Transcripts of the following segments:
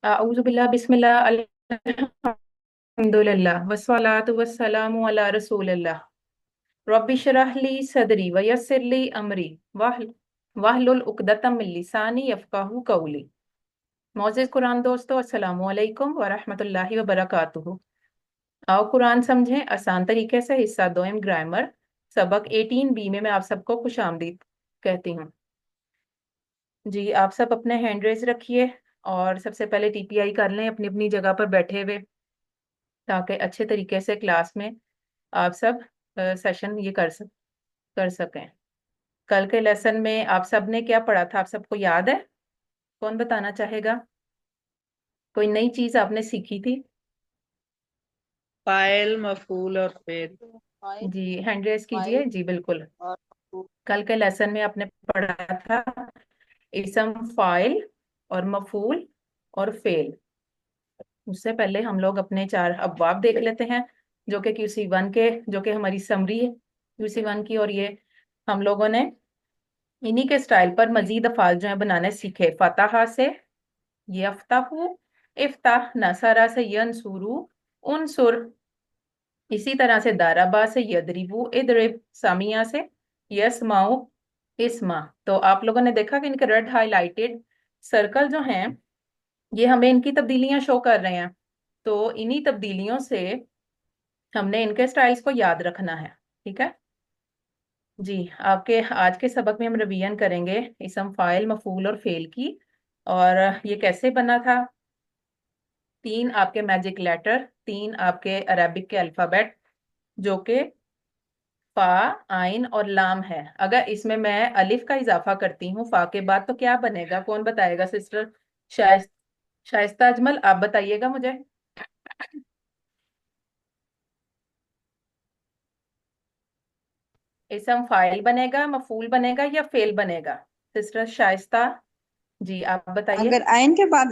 अऊज़ु बिल्लाह बिस्मिल्लाह अल्हम्दुलिल्लाह वस्सलातु वस्सलामु अला रसूलिल्लाह रब्बि इश्रह ली सदरी व यस्सिर ली अमरी वाह वाहलुल उक़दतम मिन लिसानी यफ़क़हू क़ौली। मौज़िज़ कुरान दोस्तों, अस्सलामु अलैकुम व रहमतुल्लाहि व बरकातुहू। आओ कुरान समझें आसान तरीके से। हिस्सा दोयम ग्रामर, सबक 18 बी में मैं आप सबको खुशामदीद कहती हूँ। जी, आप सब अपने हैंड रेज़ रखिए और सबसे पहले टीपीआई कर लें अपनी अपनी जगह पर बैठे हुए, ताकि अच्छे तरीके से क्लास में आप सब सेशन ये कर सकें। कल के लेसन में आप सब ने क्या पढ़ा था, आप सबको याद है? कौन बताना चाहेगा? कोई नई चीज आपने सीखी थी? फाइल मफूल और फेल। जी, हैंड रेज कीजिए। जी बिल्कुल। और कल के लेसन में आपने पढ़ा था इसम, फाइल और मफूल और फेल। उससे पहले हम लोग अपने 4 अबवाब देख लेते हैं, जो कि QC1 के, जो कि हमारी समरी है QC1 की। और ये हम लोगों ने इन्हीं के स्टाइल पर मजीद अल्फाज जो है बनाने सीखे। फतहा से यफ्ताहु, इफ्ताह, नसरा से यनसुरु, उनसुर। इसी तरह से दाराबा से यदरिबु, इदरिब, सामिया से यसमाउ, इस्मा। तो आप लोगों ने देखा कि इनके रेड हाईलाइटेड सर्कल जो हैं, ये हमें इनकी तब्दीलियां शो कर रहे हैं। तो इन्हीं तब्दीलियों से हमने इनके स्टाइल्स को याद रखना है। ठीक है जी। आपके आज के सबक में हम रिवीजन करेंगे इसम, फाइल, मफूल और फेल की। और ये कैसे बना था। 3 आपके मैजिक लेटर, 3 आपके अरेबिक के अल्फाबेट, जो कि फा, आइन और लाम है। अगर इसमें मैं अलिफ का इजाफा करती हूँ फा के बाद, तो क्या बनेगा? कौन बताएगा? सिस्टर शाइस्ता अजमल, आप बताइएगा मुझे। इसम फाइल बनेगा, मफूल बनेगा या फेल बनेगा? सिस्टर शाइस्ता जी, आप बताइए। अगर आइन के बाद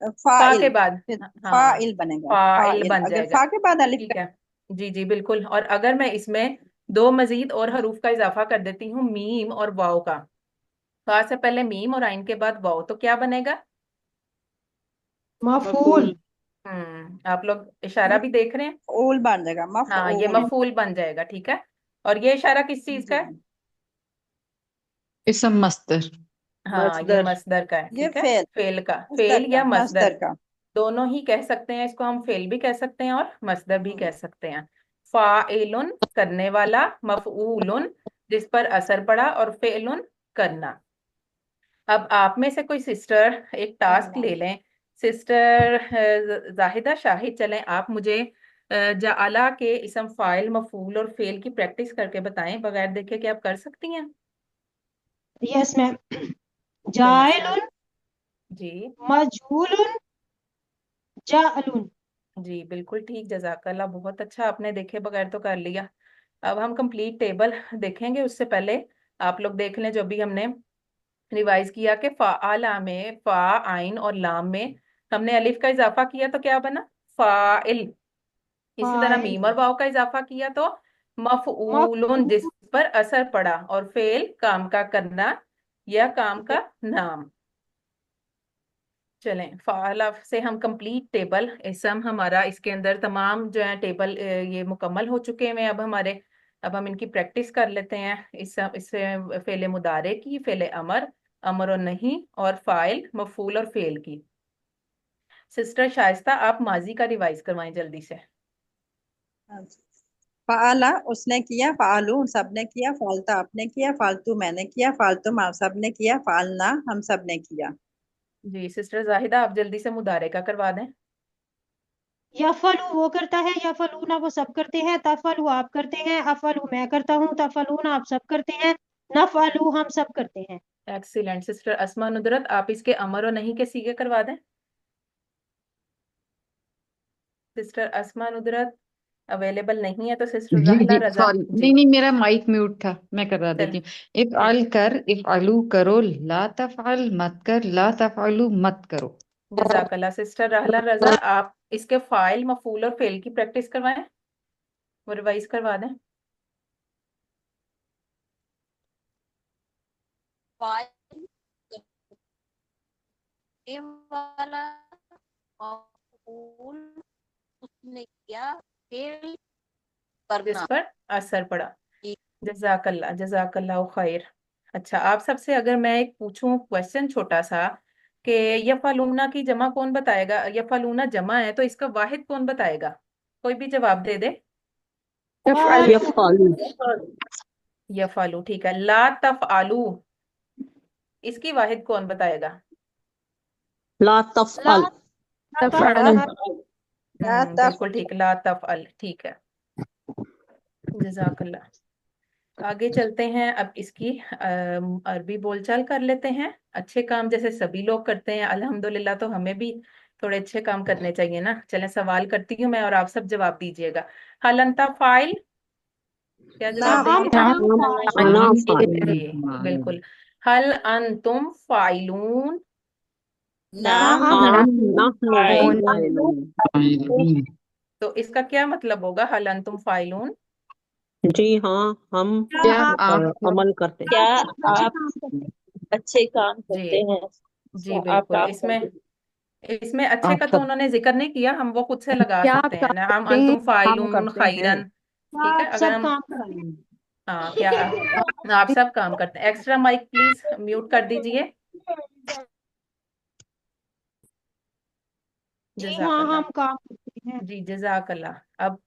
फा फाइल, के बाद, फिर हाँ, फाइल बनेगा। फाइल फाइल बन अगर जाएगा। फा के बाद अलिफ ठीक है। जी जी बिल्कुल। और अगर मैं इसमें 2 मजीद और हरूफ का इजाफा कर देती हूँ, मीम और वाव का। फा से पहले मीम और आइन के बाद वाव, तो क्या बनेगा? मफूल। आप लोग इशारा भी देख रहे हैं। मफूल बन जाएगा, हाँ, ये मफूल। मफूल बन जाएगा। ठीक है। और ये इशारा किस चीज का जी। है? इसम मस्तर। हाँ, ये मजदर। मस्दर का है। ये ठीक है। फेल। फेल का, मजदर फेल या का, मस्दर, मजदर का। दोनों ही कह सकते हैं इसको। हम फेल भी कह सकते हैं और मस्दर भी कह हम्म। सकते हैं। फाइलुन करने वाला, मफऊलुन जिस पर असर पड़ा, और फेलुन करना। अब आप में से कोई सिस्टर एक टास्क ले लें। सिस्टर जाहिदा शाहिद, चलें आप मुझे जाअला के इसम, फाइल, मफूल और फेल की प्रैक्टिस करके बताएं, बगैर देखे कि आप कर सकती हैं। Yes ma'am. चलें शुरू। जाइलुन, जी मजहूलुन, जाअलुन। जी बिल्कुल ठीक, जजाकल्ला, बहुत अच्छा, आपने देखे बगैर तो कर लिया। अब हम कंप्लीट टेबल देखेंगे। उससे पहले आप लोग देख लें जो भी हमने रिवाइज किया कि फ़ाअला में फा, आइन और लाम में हमने अलिफ का इजाफा किया तो क्या बना? फाइल। इसी तरह फाइल, मीम और वाव का इजाफा किया तो मफऊलुन, जिस मफऊल। पर असर पड़ा। और फेल, काम का करना या काम का नाम। चलें, फाला से हम कंप्लीट टेबल इसम हमारा, इसके अंदर तमाम जो है टेबल ये मुकम्मल हो चुके हैं अब हमारे। अब हम इनकी प्रैक्टिस कर लेते हैं। इससे फेले मुदारे की, फेले अमर, अमर और नहीं, और फाइल, मफूल और फेल की। सिस्टर शाइस्ता, आप माजी का रिवाइज करवाएं जल्दी से। फाला उसने किया, फालू सबने किया, फालता आपने किया, फालतू मैंने किया, फालतू आप सबने किया, फालना हम सब ने किया। जी सिस्टर जाहिदा, आप जल्दी से मुदारे का करवा दें। यफलू वो करता है, यफलूना वो सब करते हैं, तफलू आप करते हैं, अफलू मैं करता हूँ, तफलूना आप सब करते हैं, नफलू हम सब करते हैं। एक्सीलेंट। सिस्टर अस्मा नुदरत, आप इसके अमर और नहीं के सीगे करवा दें। सिस्टर अस्मा नुदरत अवेलेबल नहीं है, तो सिस्टर जी राहला जी रजा सॉरी, जी। नहीं नहीं, मेरा माइक म्यूट था, मैं करवा चल देती हूँ। इफ ठीक। अल कर, इफ अलू करो, ला तफअल मत कर, ला तफअलू मत करो। जजाकल्ला। सिस्टर राहला रजा, आप इसके फाइल, मफूल और फेल की प्रैक्टिस करवाएं, वो रिवाइज करवा दें। फाइल करने वाला, मफूल उसने किया फेल जिस करना। पर असर पड़ा। जजाकल्ला जजाकल्ला खैर। अच्छा, आप सबसे अगर मैं एक पूछूं क्वेश्चन छोटा सा कि यफालूना की जमा कौन बताएगा? यफालूना जमा है तो इसका वाहिद कौन बताएगा? कोई भी जवाब दे दे। यफ़अलु यफालू, ठीक है। ला तफआलू, इसकी वाहिद कौन बताएगा? ला ला तफ़अल ला तफ़अल ला बिल्कुल तफ ठीक, ला तफअल, ठीक है। जजाकल्ला। आगे चलते हैं, अब इसकी अरबी बोलचाल कर लेते हैं। अच्छे काम जैसे सभी लोग करते हैं अल्हम्दुलिल्लाह, तो हमें भी थोड़े अच्छे काम करने चाहिए ना। चलें, सवाल करती हूँ मैं और आप सब जवाब दीजिएगा। हलंता फाइल, क्या जवाब नाम देंगे? नाम अना नाम फ़ाइल जी बिल्कुल। हल अंतुम फाइलून, नाम नाम नाम कौन फ़ाइलून तो इसका क्या मतलब होगा? हल अंतुम फाइलून। जी हाँ, हम क्या आप आप अमल करते हैं। क्या अच्छे आप काम करते अच्छे काम जी करते हैं? जी आप बिल्कुल। काम इसमें करते इसमें अच्छे आप का तो सब उन्होंने जिक्र नहीं किया, हम वो खुद से लगा क्या आप सकते हैं काम ना, हम करते हैं? अंतुम हम फाइलून करते हैं। खैरन। हैं ठीक है, आप अगर सब हम, काम करते हैं। हाँ क्या, आप सब काम करते हैं। एक्स्ट्रा माइक प्लीज म्यूट कर दीजिए। जी हाँ जजाकल्ला। हम काम करते हैं। जी जजाकल्ला। अब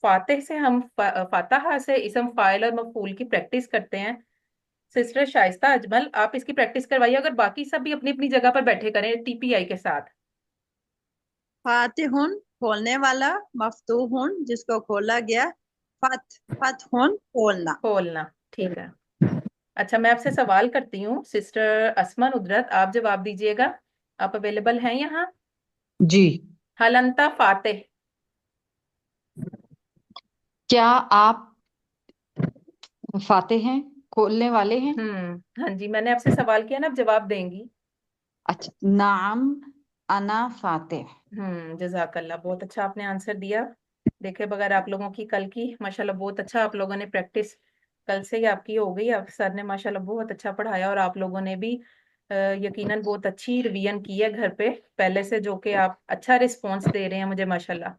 फातिह से हम फातहा से इसम फाइल और मफूल की प्रैक्टिस करते हैं। सिस्टर शाइस्ता अजमल, आप इसकी प्रैक्टिस करवाइए, अगर बाकी सब भी अपनी अपनी जगह पर बैठे करें टीपीआई के साथ। फातिहुन खोलने वाला, मफतूहुन जिसको खोला गया, फतहुन खोलना। खोलना, ठीक है। अच्छा, मैं आपसे सवाल करती हूँ। सिस्टर असमा नुदरत, आप जवाब दीजिएगा। आप अवेलेबल हैं यहाँ? जी। हलंता फातिह। क्या आप फाते हैं, खोलने वाले हैं? हाँ जी, मैंने आपसे सवाल किया ना, आप जवाब देंगी। अच्छा, नाम अना फाते। जजाकल्ला, बहुत अच्छा आपने आंसर दिया। देखे बगैर आप लोगों की कल की माशाल्लाह बहुत अच्छा आप लोगों ने प्रैक्टिस कल से ही आपकी हो गई। आप सर ने माशाल्लाह बहुत अच्छा पढ़ाया और आप लोगों ने भी यकीनन बहुत अच्छी रिवीजन की है घर पे पहले से, जो कि आप अच्छा रिस्पॉन्स दे रहे हैं मुझे माशाल्लाह।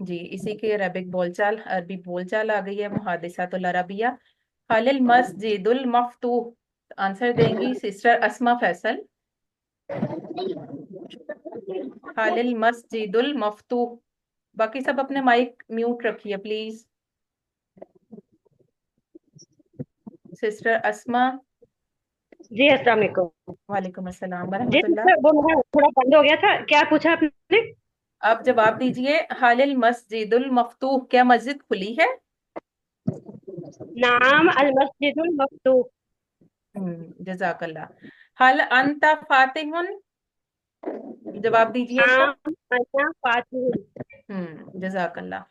जी, इसी के अरबिक बोलचाल, अरबी बोलचाल आ गई है, मुहादिसातुल अरबिया। खालिल मस्जिदुल मफ्तूह, आंसर देंगी सिस्टर अस्मा फैसल। खालिल मस्जिदुल मफ्तूह। बाकी सब अपने माइक म्यूट रखिए प्लीज। सिस्टर अस्मा। जी अस्सलाम वालेकुम। वालेकुम अस्सलाम जी वरहमतुल्लाह। सिस्टर वो मेरा थोड़ा बंद हो गया था, क्या पूछा आपने? आप जवाब दीजिए। हालिल मस्जिदुल मफ्तूह, क्या मस्जिद खुली है? नाम अल मस्जिदुल मफ्तूह। जजाकल्ला। हल अंता फातिहुन, जवाब दीजिए इसका। नाम अना फातिहुन। जजाकल्ला।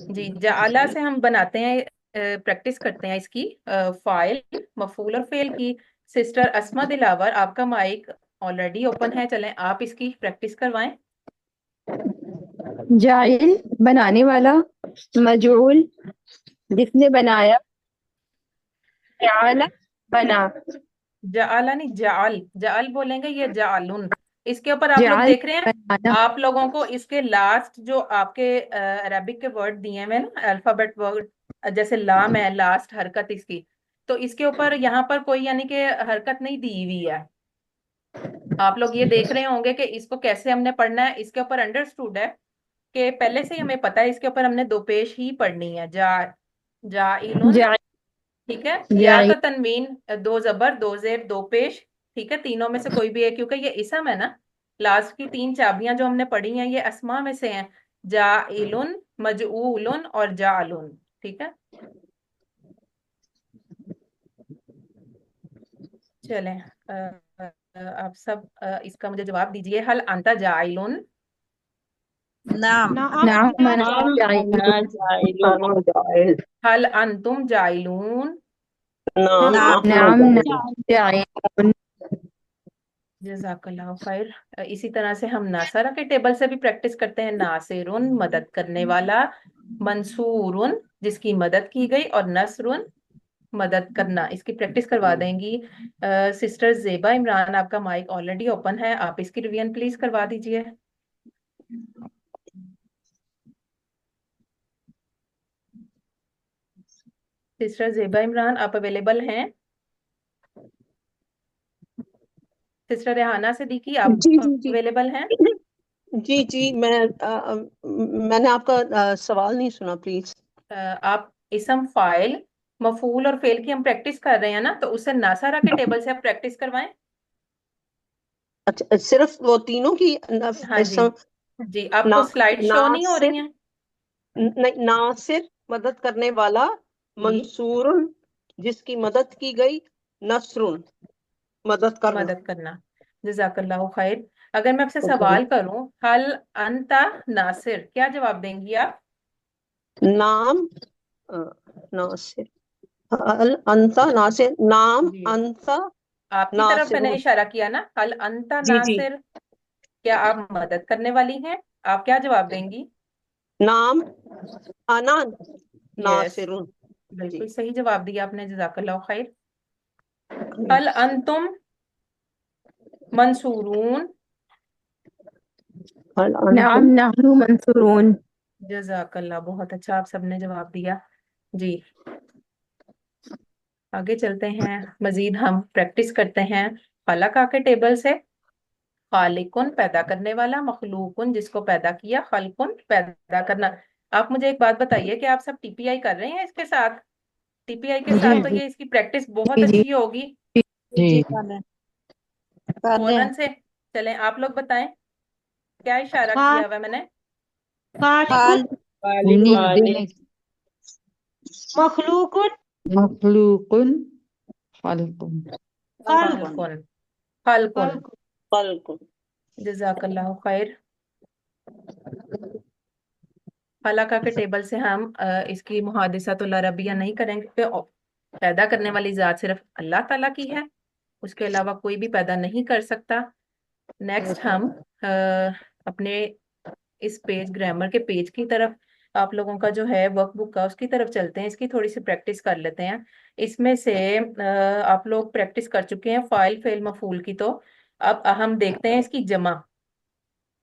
जी, जाला से हम बनाते हैं, प्रैक्टिस करते हैं इसकी फाइल, मफूल और फेल की। सिस्टर अस्मा दिलावर, आपका माइक ऑलरेडी ओपन है, चलें आप इसकी प्रैक्टिस करवाएं। जाइल बनाने वाला, मजूल जिसने बनाया, जाला बना, जाला नहीं, जाल, जाल बोलेंगे, ये जालुन। इसके ऊपर आप लोग जाल देख रहे हैं, बनाना, आप लोगों को इसके लास्ट जो आपके अरबिक के वर्ड दिए हुए हैं ना, अल्फाबेट वर्ड, जैसे लाम है लास्ट हरकत इसकी, तो इसके ऊपर यहाँ पर कोई यानी कि हरकत नहीं दी हुई है। आप लोग ये देख रहे होंगे कि इसको कैसे हमने पढ़ना है। इसके ऊपर अंडरस्टूड है कि पहले से ही हमें पता है, इसके ऊपर हमने दो पेश ही पढ़नी है। जाइलुन, जाइल ठीक है। या जाइल तो तनवीन, दो जबर दो जेर दो पेश, ठीक है, तीनों में से कोई भी है, क्योंकि ये इसम है ना। लास्ट की तीन चाबियां जो हमने पढ़ी हैं ये अस्मा में से हैं, जाइलुन, मजऊलुन और जालुन, ठीक है। चलें, आप सब इसका मुझे जवाब दीजिए। हल अंता जाइलुन। नाम नाम नाम अना अना नाम जाइल, अना जाइलुन। हल अंतुम जाइलून। नाम नाम नाम नहनु जाइल, जजाकल्लाह खैर। इसी तरह से हम नासरा के टेबल से भी प्रैक्टिस करते हैं। नासिरुन, मदद करने वाला, मंसूरुन, जिसकी मदद की गई, और नसरुन, मदद करना, इसकी प्रैक्टिस करवा देंगी सिस्टर जेबा इमरान। आपका माइक ऑलरेडी ओपन है, आप इसकी रिवीजन प्लीज करवा दीजिए। सिस्टर जेबा इमरान, आप अवेलेबल हैं? सिस्टर रेहाना सिद्दीकी, आप जी जी जी अवेलेबल हैं? जी जी मैंने आपका सवाल नहीं सुना, प्लीज। आप इसम फाइल मफूल और फेल की हम प्रैक्टिस कर रहे हैं ना, तो उससे नासारा के टेबल से आप प्रैक्टिस करवाएं। अच्छा, सिर्फ वो तीनों की हाँ जी जी, आपको ना स्लाइड शो नहीं हो रही नासिर हैं? नहीं, नासिर मदद करने वाला, जी, मंसूरुन जिसकी मदद की गई, नसरुन मदद करना। मदद करना। जजाकल्लाहु खैर। अगर मैं आपसे ओके। सवाल करूं, हल अंता नासिर, क्या जवाब देंगी आप? नाम अ, नासिर, अल अंता नासिर, नाम जी, अंता आपकी तरफ मैंने नासिरुन। इशारा किया ना, हल अंता जी जी। नासिर, क्या आप मदद करने वाली हैं? आप क्या जवाब देंगी? नाम अना यस, नासिरुन। जी। बिल्कुल सही जवाब दिया आपने, जजाकल्लाहु खैर। हल अंतुम मंसूरून। हल नाम अंतुम नहनु मंसूरून। जजाकल्ला, बहुत अच्छा, आप सबने जवाब दिया जी। आगे चलते हैं, मजीद हम प्रैक्टिस करते हैं खलका के टेबल से। खालिकुन पैदा करने वाला, मखलूकुन जिसको पैदा किया, खलकुन पैदा करना। आप मुझे एक बात बताइए कि आप सब टीपीआई कर रहे हैं इसके साथ? टीपीआई के जी साथ तो ये इसकी प्रैक्टिस बहुत जी जी अच्छी होगी। जी जी जी। कर रहे हैं। फौरन से चलें, आप लोग बताएं क्या इशारा खा किया हुआ है मैंने? खालिकुन खाल नहीं खालिकुन देने, मखलूकुन मखलूकुन खल्कुन। खल्क खलकुन, खलकुन। खल्क खल्कुन। जजाकल्लाहु खैर। खलका के टेबल से हम इसकी मुहादिसतुल अरबिया नहीं करेंगे, पैदा करने वाली जात सिर्फ अल्लाह ताला की है, उसके अलावा कोई भी पैदा नहीं कर सकता। नेक्स्ट हम अपने इस पेज, ग्रामर के पेज की तरफ, आप लोगों का जो है वर्कबुक का, उसकी तरफ चलते हैं, इसकी थोड़ी सी प्रैक्टिस कर लेते हैं। इसमें से आप लोग प्रैक्टिस कर चुके हैं फाइल फेल मफूल की, तो अब हम देखते हैं इसकी जमा।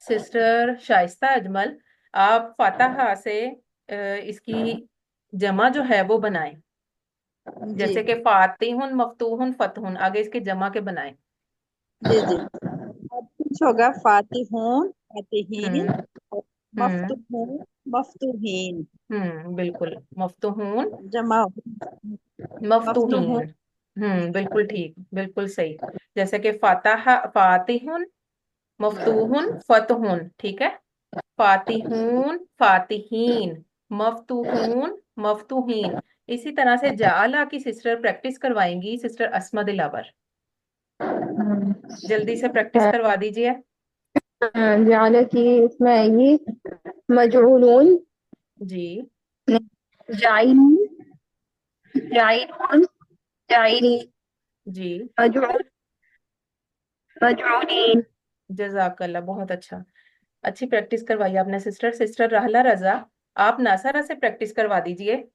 सिस्टर शाइस्ता अजमल, आप फातहा से इसकी जमा जो है वो बनाएं। जी जैसे कि फातिहुन, मफतूहुन, फतहुन, आगे इसके जमा के बनाएं। जी जी। अब कुछ होगा फातिहून फातिहीन, हम्म और हम्म मफतूहून मफतूहीन। बिल्कुल, मफतूहुन जमा मफतूहून। मफतूहीन। बिल्कुल ठीक, बिल्कुल सही। जैसे कि फातहा, फातिहुन, मफतूहुन, फतहुन, ठीक है। फातिहून, फातिहीन, मफतूहून, मफतूहीन। इसी तरह से जाला की सिस्टर प्रैक्टिस करवाएंगी, सिस्टर अस्मा दिलावर। जल्दी से प्रैक्टिस करवा दीजिए। जाने की इसमें ये मजऊलून, जी जाइलून, जाइलून, जाइली, जी, मजऊल, मजऊलीन। जजाकल्ला, बहुत अच्छा, अच्छी प्रैक्टिस करवाई आपने सिस्टर। सिस्टर रहला रजा, आप नासारा से प्रैक्टिस करवा दीजिए।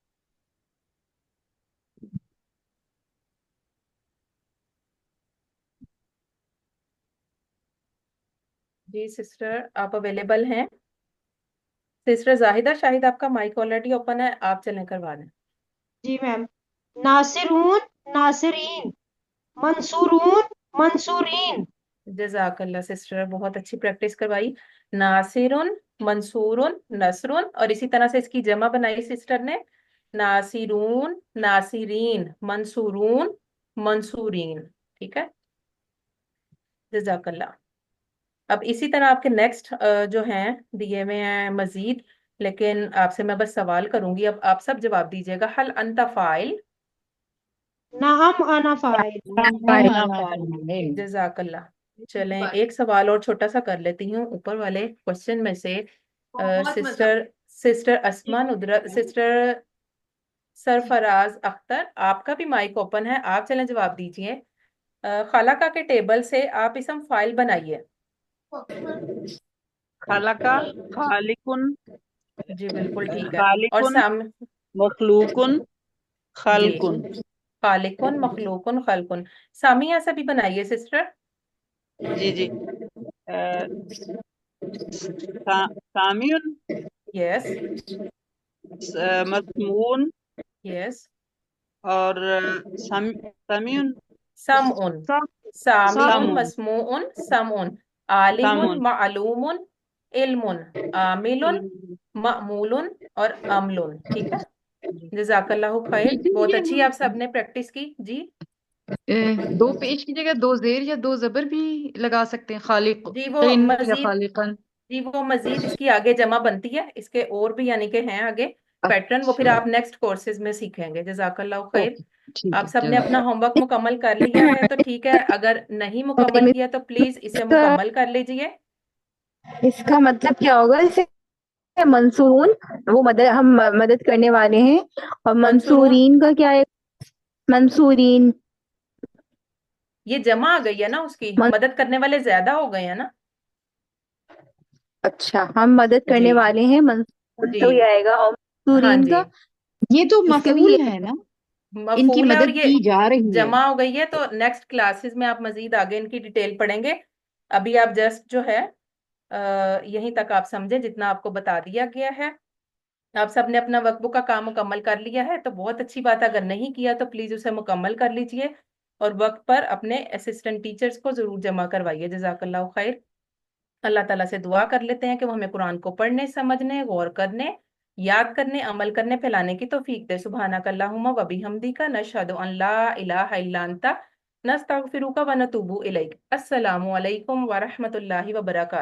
जी सिस्टर, आप अवेलेबल हैं? सिस्टर जाहिदा शाहिद, आपका माइक ऑलरेडी ओपन है, आप चलें करवा दें। जी मैम। नासिरून नासिरीन, मंसूरून मंसूरीन। जजाकल्ला सिस्टर, बहुत अच्छी प्रैक्टिस करवाई। नासिरुन, मंसूरुन, नसरुन, और इसी तरह से इसकी जमा बनाई सिस्टर ने, नासिरून, नासिरीन, मंसूरून, मंसूरीन, ठीक है। जजाकल्ला। अब इसी तरह आपके नेक्स्ट जो हैं दिए हुए हैं मजीद, लेकिन आपसे मैं बस सवाल करूंगी, अब आप सब जवाब दीजिएगा। हल अंता फाइल। नाम आना फाइल। जजाकल्ला। चलें, एक सवाल और छोटा सा कर लेती हूँ ऊपर वाले क्वेश्चन में से। सिस्टर सिस्टर अस्मा नुदरा, सिस्टर सरफराज अख्तर, आपका भी माइक ओपन है, आप चलें जवाब दीजिए। खालाका के टेबल से आप इसम फाइल बनाइए। खलका, खालिकुन, जी बिल्कुल ठीक है। और खालिकुन, सामने, मखलूकुन, जी खलकुन। खालिकुन, मखलूकुन, खल्कुन। सामिया से भी बनाइए सिस्टर। जी जी। सामियुन, यस मस्मून यस। और सामियुन, समउन, सा- सामिउन, सामुन, मस्मूउन, समउन। आलिमुन, सामुन। मालूमुन, इल्मुन, आमिलुन, मअमूलुन और अमलुन। ठीक है, जजाकल्लाहु खैर, टीचर बहुत ये अच्छी आप सबने प्रैक्टिस की जी। दो पेश की जगह दो जेर या दो जबर भी लगा सकते हैं, जी वो खालिकिन या मजीद, खालिकन। जी वो मजीद इसकी आगे जमा बनती है, इसके और भी यानी कि हैं आगे पैटर्न, वो फिर अच्छा, आप नेक्स्ट कोर्सेज में सीखेंगे। जजाकल्लाहु खैर। ओके, ठीक आप है, सबने अपना जज़ाक। होमवर्क मुकम्मल कर लिया है तो ठीक है, अगर नहीं मुकम्मल किया तो प्लीज इसे इसका मुकम्मल कर लीजिए। इसका मतलब क्या होगा? इसे मंसूरून, वो मदद, हम मदद करने वाले हैं। और मंसूरून, मंसूरीन का क्या है? मंसूरीन। ये जमा आ गई है ना, उसकी मन, मदद करने वाले ज्यादा हो गए हैं ना। अच्छा, हम मदद जी करने वाले हैं, मंसूरून जी। तो ये आएगा। और हाँ मंसूरीन जी, का, ये तो इसका भी मफूल ये है ना, इनकी मफूल है, और मदद ये की जा रही है। जमा हो गई है, तो नेक्स्ट क्लासेस में आप मजीद आगे इनकी डिटेल पढ़ेंगे। अभी आप जस्ट जो है यहीं तक आप समझे जितना आपको बता दिया गया है। आप सबने अपना वर्कबुक का काम मुकम्मल कर लिया है तो बहुत अच्छी बात है, अगर नहीं किया तो प्लीज उसे मुकम्मल कर लीजिए और वक्त पर अपने असिस्टेंट टीचर्स को जरूर जमा करवाइए। जजाकल्लाह खैर। अल्लाह ताला से दुआ कर लेते हैं कि वो हमें कुरान को पढ़ने, समझने, गौर करने, याद करने, अमल करने, फैलाने की तौफीक दे। सुभानक अल्लाहुम्मा व बिहम्दिका नशहदु अन ला इलाहा इल्ला अंता नस्तगफिरुका व नतूबु इलैक। अस्सलामु अलैकुम व रहमतुल्लाहि व बरकातहू।